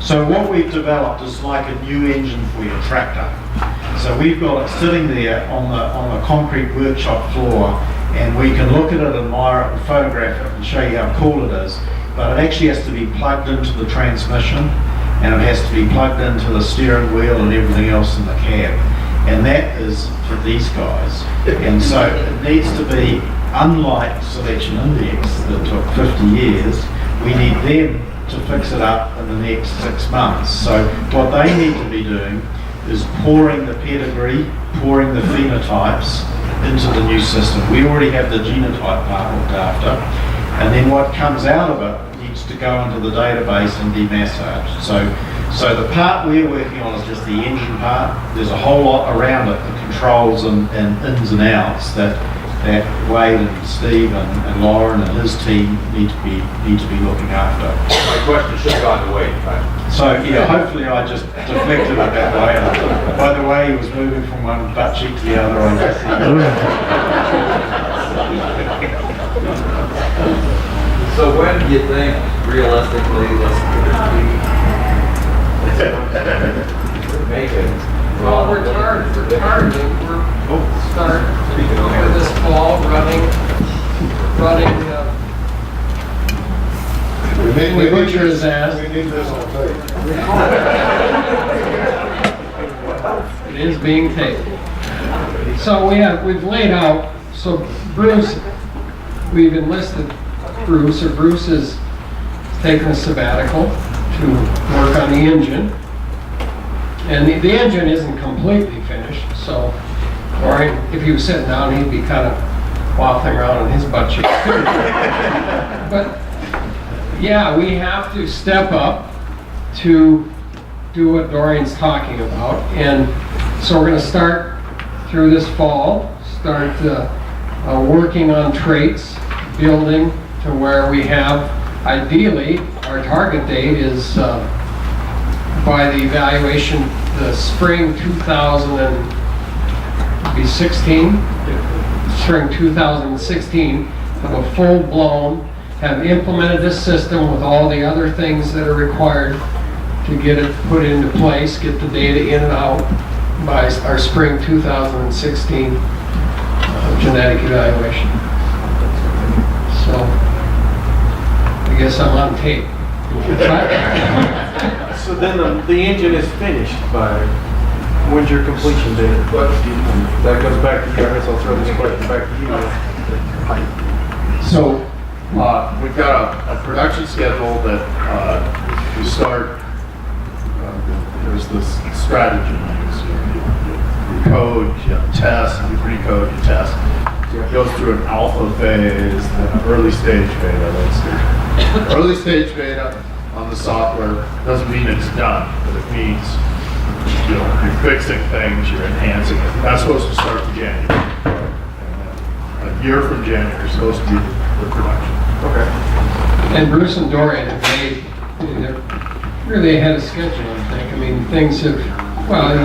So what we've developed is like a new engine for your tractor. So we've got it sitting there on the concrete workshop floor, and we can look at it, admire it, and photograph it, and show you how cool it is. But it actually has to be plugged into the transmission, and it has to be plugged into the steering wheel and everything else in the cab. and that is for these guys. And so it needs to be, unlike Selection Index that took 50 years, we need them to fix it up in the next 6 months. So what they need to be doing is pouring the pedigree, pouring the phenotypes into the new system. We already have the genotype part looked after, and then what comes out of it needs to go into the database and be massaged. So the part we're working on is just the engine part. There's a whole lot around it, the controls and ins and outs that Wade and Steve and Lauren and his team need to be looking after. My question should have gone to Wade, right? So yeah, hopefully I just deflected it that way. By the way, he was moving from one butt cheek to the other. I guess. So when do you think, realistically, this could make it? Well, we're targeting, we're start for this fall running, we butcher his ass. We need this on tape. It is being taped. So we've laid out, so Bruce, we've enlisted Bruce has taken a sabbatical to work on the engine. And the engine isn't completely finished, so Dorrian, if he was sitting down, he'd be kind of waffling around in his butt cheeks too. But yeah, we have to step up to do what Dorrian's talking about. And so we're going to start through this fall, working on traits, building to where we have, ideally, our target date is by the evaluation, the spring 2016, have a full-blown, have implemented this system with all the other things that are required to get it put into place, get the data in and out by our spring 2016 genetic evaluation. So, I guess I'm on tape. So then the engine is finished by, when's your completion date? That goes back to you, I guess I'll throw this question back to you. So we've got a production schedule that you start, there's this strategy. You code, you test, you recode, you test. It goes through an alpha phase, then an early stage beta. Early stage beta on the software doesn't mean it's done, but it means you're fixing things, you're enhancing it. That's supposed to start in January. And a year from January is supposed to be the production. Okay. And Bruce and Dorrian have they're really ahead of schedule, I think. I mean, things have, well,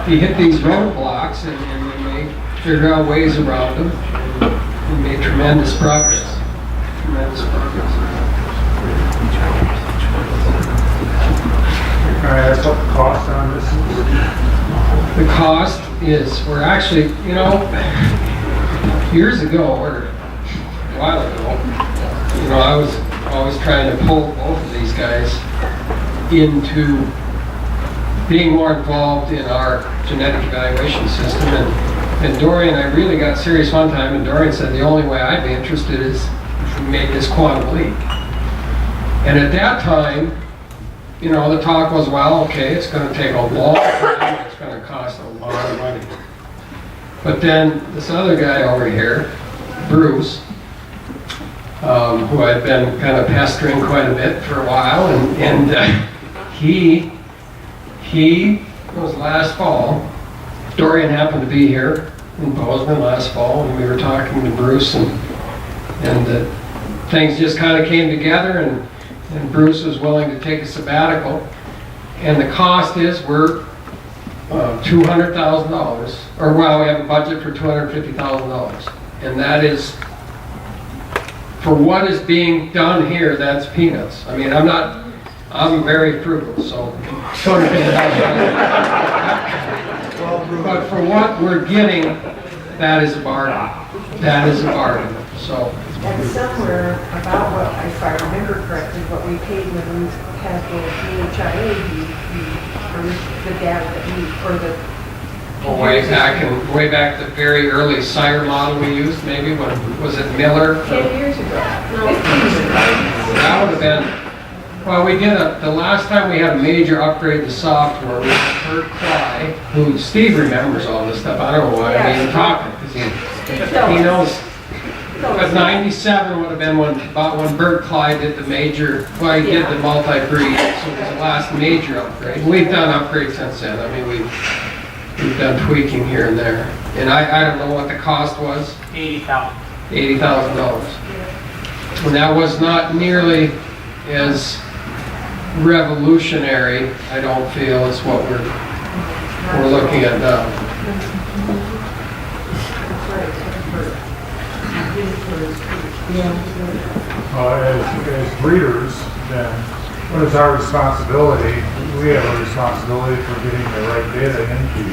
you hit these roadblocks and they figure out ways around them and made tremendous progress. All right, that's what the cost on this is. The cost is, we're actually, years ago, or a while ago, I was always trying to pull both of these guys into being more involved in our genetic evaluation system. And Dorrian, I really got serious one time, and Dorrian said the only way I'd be interested is if we made this quantum leap. And at that time, the talk was, well, okay, it's going to take a long time, it's going to cost a lot of money. But then this other guy over here, Bruce, who I'd been kind of pestering quite a bit for a while, and he was last fall. Dorrian happened to be here in Bozeman last fall, and we were talking to Bruce, and things just kind of came together, and Bruce was willing to take a sabbatical, and the cost is we're $200,000, or well, we have a budget for $250,000, and that is for what is being done here. That's peanuts. I mean, I'm very frugal, so $250,000. But for what we're getting, that is a bargain. That is a bargain. So. And somewhere about what, if I remember correctly, what we paid when we had the DHIA, or the data that we, or the way back the very early Sire model we used, maybe, when, was it Miller? 10 years ago. No, 15 years ago. That would have been, well, we did the last time we had a major upgrade to software, we had Kurt Cly, who, Steve remembers all this stuff, I don't know why I'm even talking, because he knows. But 97 would have been about when Bert Clyde did the major, well, he did the multi-breed, so it was the last major upgrade. We've done upgrades since then. I mean, we've done tweaking here and there. And I don't know what the cost was. $80,000. And that was not nearly as revolutionary, I don't feel, as what we're looking at now. As breeders, then what is our responsibility? We have a responsibility for getting the right data into.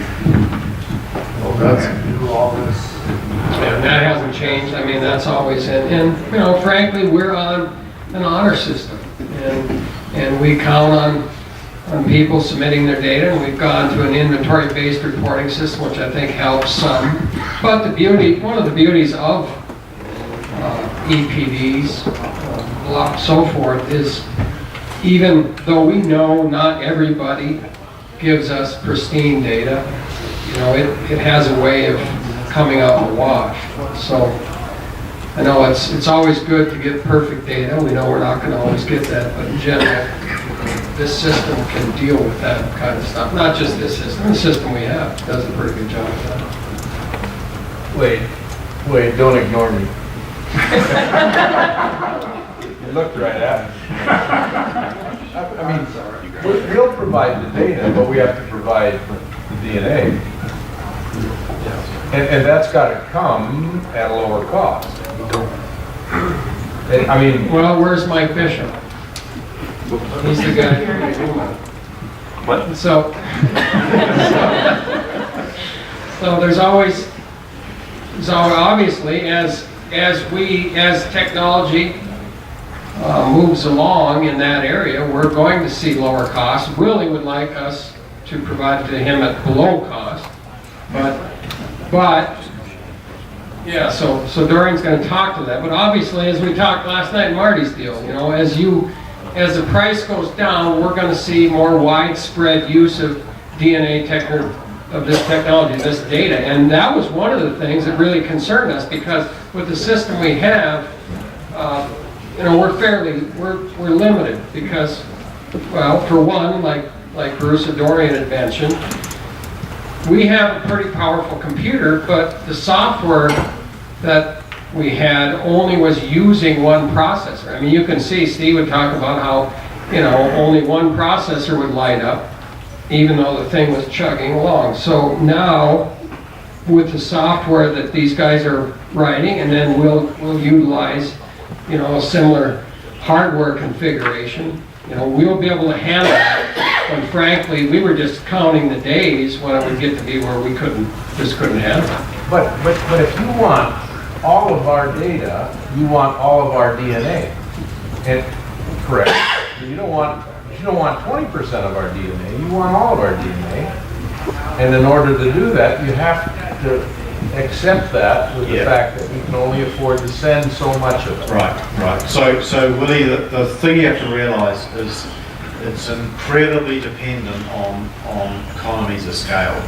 And do all this. And that hasn't changed. I mean, that's always and you know, frankly, we're on an honor system, and we count on people submitting their data, and we've gone to an inventory-based reporting system, which I think helps some. But one of the beauties of EPDs, so forth, is even though we know not everybody gives us pristine data, you know, it has a way of coming out in the wash. So I know it's always good to get perfect data. We know we're not going to always get that, but in general, this system can deal with that kind of stuff. Not just this system, the system we have does a pretty good job of that. Wait, don't ignore me. You looked right at me. I mean, we'll provide the data, but we have to provide the DNA. And that's got to come at a lower cost. I mean... Well, where's Mike Bishop? He's the guy. What? So there's always, obviously, as technology moves along in that area, we're going to see lower costs. Willie would like us to provide to him at below cost, but yeah. So Dorrian's going to talk to that. But obviously, as we talked last night in Marty's deal, you know, as the price goes down, we're going to see more widespread use of DNA of this technology, this data. And that was one of the things that really concerned us, because with the system we have, you know, we're limited because, well, for one, like Bruce and Dorrian had mentioned, we have a pretty powerful computer, but the software that we had only was using one processor. I mean, you can see Steve would talk about how, you know, only one processor would light up, even though the thing was chugging along. So now, with the software that these guys are writing, and then we'll utilize, you know, a similar hardware configuration, you know, we'll be able to handle it. And frankly, we were just counting the days when it would get to be where we just couldn't handle it. But if you want all of our data, you want all of our DNA. And correct. You don't want 20% of our DNA, you want all of our DNA. And in order to do that, you have to accept that with the fact that we can only afford to send so much of it. Right. So Willie, the thing you have to realise is it's incredibly dependent on economies of scale.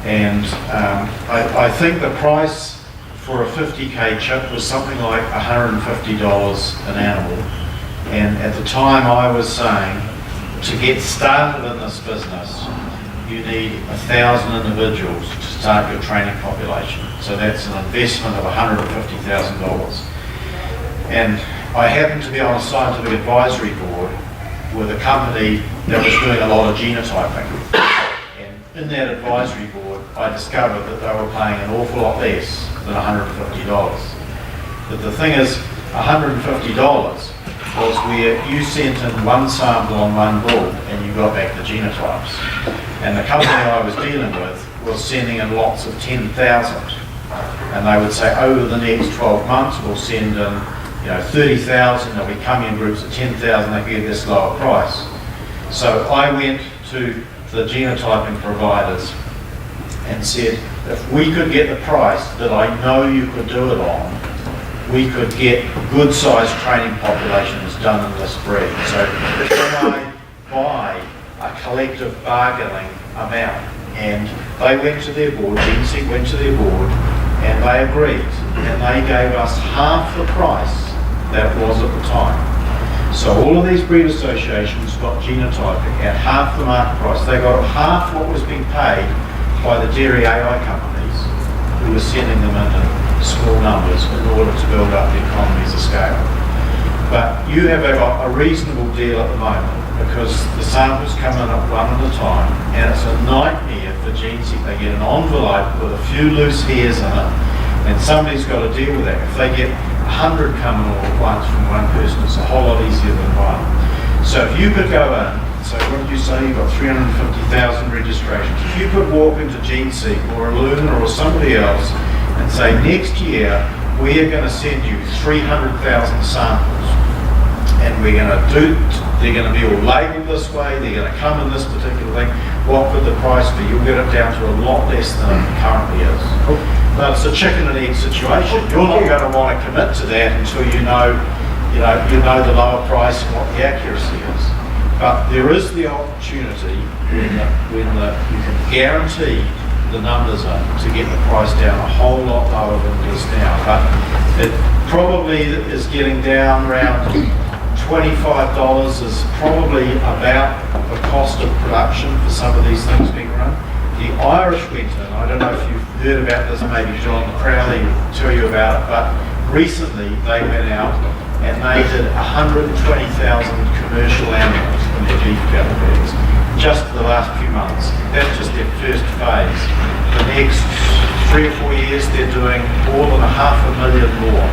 And I think the price for a 50K chip was something like $150 an animal. And at the time I was saying, to get started in this business, you need 1,000 individuals to start your training population. So that's an investment of $150,000. And I happened to be on a scientific advisory board with a company that was doing a lot of genotyping. And in that advisory board, I discovered that they were paying an awful lot less than $150. But the thing is, $150 was where you sent in one sample on one bull and you got back the genotypes. And the company I was dealing with was sending in lots of 10,000. And they would say, over the next 12 months, we'll send in 30,000, they'll be coming in groups of 10,000, they can get this lower price. So I went to the genotyping providers and said, if we could get the price that I know you could do it on, we could get good-sized training populations done in this breed. So can I buy a collective bargaining amount? And they went to their board, GenSec went to their board, and they agreed. And they gave us half the price that it was at the time. So all of these breed associations got genotyping at half the market price. They got half what was being paid by the dairy AI companies who were sending them into small numbers in order to build up the economies of scale. But you have got a reasonable deal at the moment because the samples come in at one at a time, and it's a nightmare for GenSec. They get an envelope with a few loose hairs in it, and somebody's got to deal with that. If they get 100 coming all at once from one person, it's a whole lot easier than one. So if you could go in, so what did you say, you've got 350,000 registrations. If you could walk into GenSec or Illumina or somebody else and say, next year we are going to send you 300,000 samples, and we're going to they're going to be all labelled this way, they're going to come in this particular thing, what could the price be? You'll get it down to a lot less than it currently is. But it's a chicken and egg situation. You're not going to want to commit to that until you know the lower price and what the accuracy is. But there is the opportunity when you can guarantee the numbers in to get the price down a whole lot lower than it is now. But it probably is getting down around $25 is probably about the cost of production for some of these things being run. The Irish went in, I don't know if you've heard about this, maybe John Crowley will tell you about it, but recently they went out and they did 120,000 commercial animals in their beef cattle herds just the last few months. That's just their first phase. The next 3 or 4 years they're doing more than 500,000 more.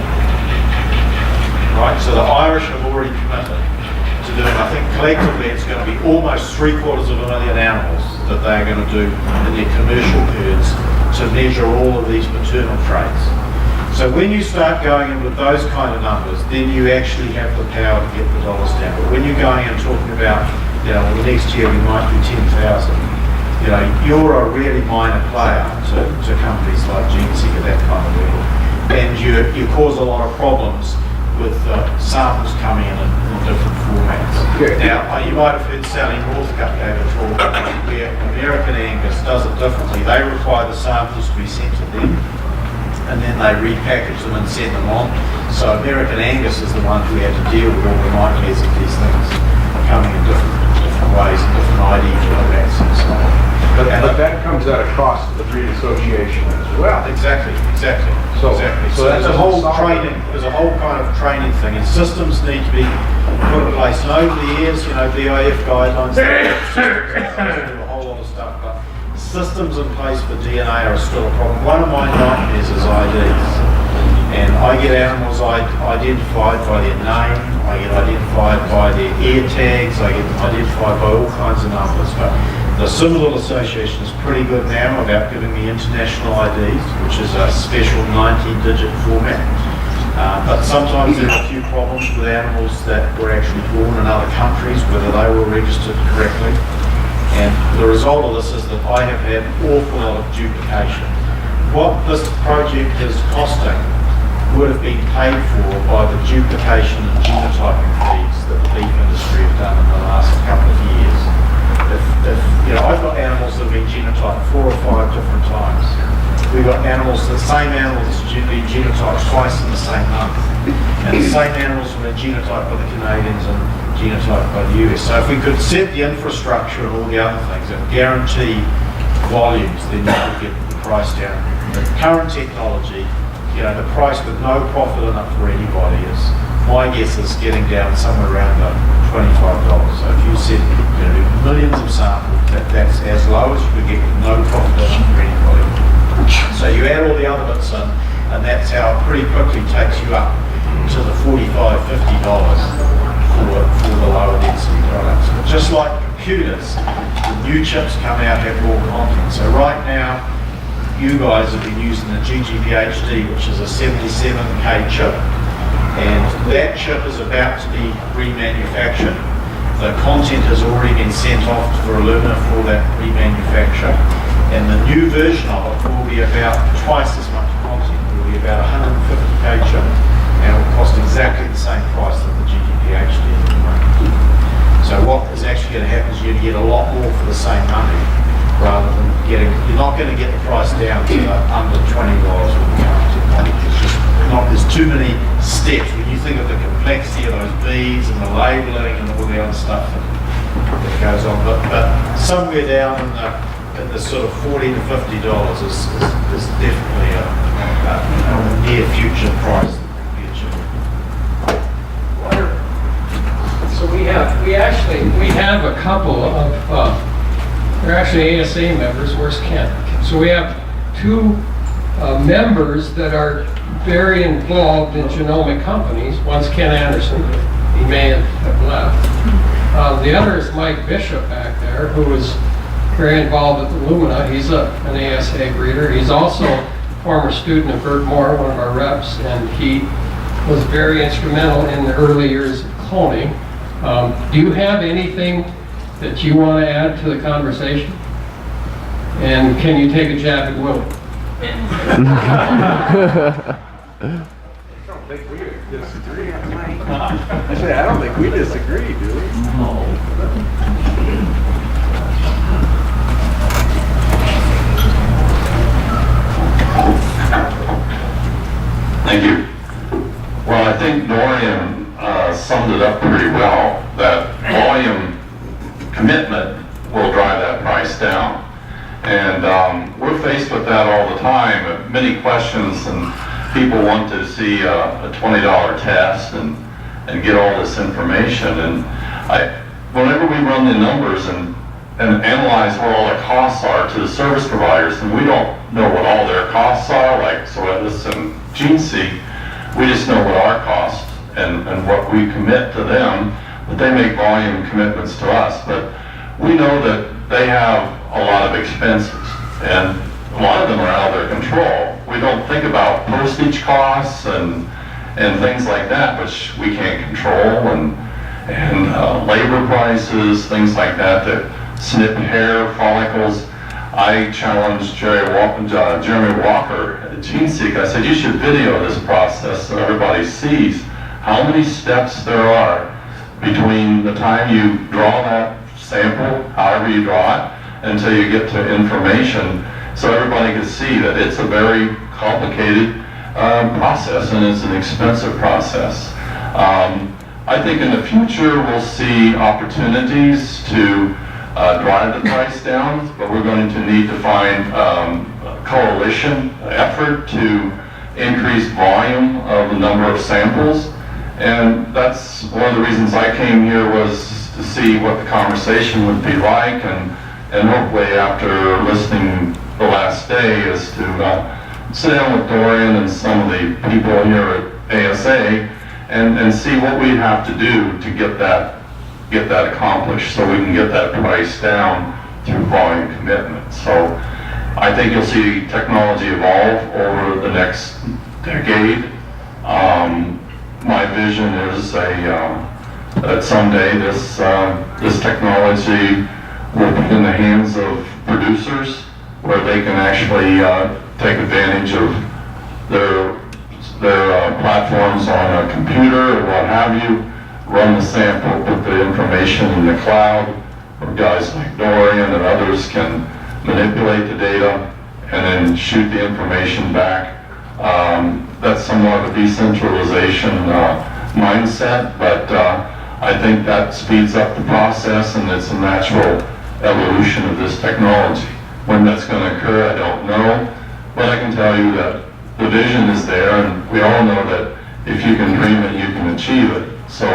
Right, so the Irish have already committed to doing, I think collectively it's going to be almost 750,000 animals that they're going to do in their commercial herds to measure all of these maternal traits. So when you start going in with those kind of numbers, then you actually have the power to get the dollars down. But when you're going and talking about, well, next year we might do 10,000, you're a really minor player to companies like GenSec at that kind of level. And you cause a lot of problems with samples coming in different formats. Now, you might have heard Sally Northcutt gave a talk where American Angus does it differently. They require the samples to be sent to them, and then they repackage them and send them on. So American Angus is the one who had to deal with all the nightmares of these things coming in different ways and different ID formats and so on. But that comes at a cost to the breed association as well. Exactly. So there's a whole training, there's a whole kind of training thing, and systems need to be put in place. And over the years, BIF guidelines, do a whole lot of stuff, but systems in place for DNA are still a problem. One of my nightmares is IDs. And I get animals identified by their name, I get identified by their ear tags, I get identified by all kinds of numbers. But the Simmental Association is pretty good now about giving me international IDs, which is a special 19-digit format. But sometimes there are a few problems with animals that were actually born in other countries, whether they were registered correctly. And the result of this is that I have had an awful lot of duplication. What this project is costing would have been paid for by the duplication and genotyping fees that the beef industry have done in the last couple of years. I've got animals that have been genotyped 4 or 5 different times. We've got the same animals that have been genotyped twice in the same month. And the same animals have been genotyped by the Canadians and genotyped by the US. So if we could set the infrastructure and all the other things and guarantee volumes, then you could get the price down. The current technology, the price with no profit in it for anybody is, my guess is getting down somewhere around $25. So if you said millions of samples, that's as low as you could get with no profit in it for anybody. So you add all the other bits in, and that's how it pretty quickly takes you up to the $45, $50 for the lower density products. But just like computers, the new chips come out have more content. So right now, you guys have been using the GGPHD, which is a 77K chip, and that chip is about to be remanufactured. The content has already been sent off for Illumina for that remanufacture, And the new version of it will be about twice as much content. It will be about 150k chip, and it will cost exactly the same price that the GTPH did at the moment. So what is actually going to happen is you're going to get a lot more for the same money, rather than getting, you're not going to get the price down to under $20 with the current technology. It's just not, there's too many steps. When you think of the complexity of those beads and the labeling and all the other stuff that goes on, but somewhere down in the sort of $40 to $50 is definitely a near future price that will be achieved. So we have a couple of, they're actually ASA members, where's Ken? So we have two members that are very involved in genomic companies. One's Ken Anderson, he may have left. The other is Mike Bishop back there, who is very involved with Illumina. He's an ASA breeder. He's also a former student of Bert Moore, one of our reps, and he was very instrumental in the early years of cloning. Do you have anything that you want to add to the conversation? And can you take a jab at Willie? I don't think we disagree. I say, I don't think we disagree, do we? Thank you. Well, I think Dorrian summed it up pretty well, that volume commitment will drive that price down. And we're faced with that all the time. Many questions, and people want to see a $20 test and get all this information. And whenever we run the numbers and analyze what all the costs are to the service providers, and we don't know what all their costs are, like Zoetis and GeneSeq, we just know what our costs and what we commit to them, but they make volume commitments to us. But we know that they have a lot of expenses, and a lot of them are out of their control. We don't think about postage costs and things like that, which we can't control, and labor prices, things like that, that snip hair follicles. I challenged Jeremy Walker at GeneSeq. I said, you should video this process so everybody sees how many steps there are between the time you draw that sample, however you draw it, until you get to information, so everybody can see that it's a very complicated process, and it's an expensive process. I think in the future we'll see opportunities to drive the price down, but we're going to need to find a coalition effort to increase volume of the number of samples. And that's one of the reasons I came here, was to see what the conversation would be like, and hopefully after listening the last day is to sit down with Dorrian and some of the people here at ASA and see what we have to do to get that accomplished, so we can get that price down through volume commitment. So I think you'll see technology evolve over the next decade. My vision is that someday this technology will be in the hands of producers, where they can actually take advantage of their platforms on a computer or what have you, run the sample, put the information in the cloud, where guys like Dorrian and others can manipulate the data and then shoot the information back. That's somewhat of a decentralization mindset, but I think that speeds up the process, and it's a natural evolution of this technology. When that's going to occur, I don't know, but I can tell you that the vision is there, and we all know that if you can dream it, you can achieve it. So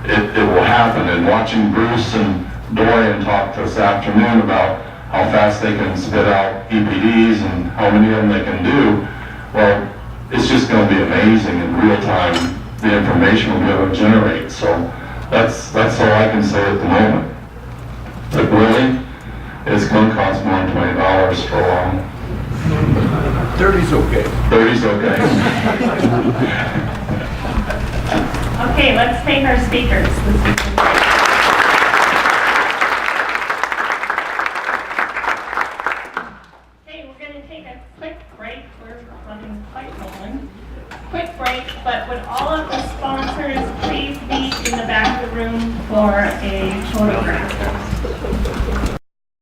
it will happen. And watching Bruce and Dorrian talk this afternoon about how fast they can spit out EPDs and how many of them they can do, well, it's just going to be amazing in real time, the information we'll be able to generate. So that's all I can say at the moment. But really, it's going to cost more than $20 for a while. 30's okay. 30's okay. Okay, let's take our speakers. break. We're running quite long. Quick break, but would all of the sponsors please meet in the back of the room for a photograph?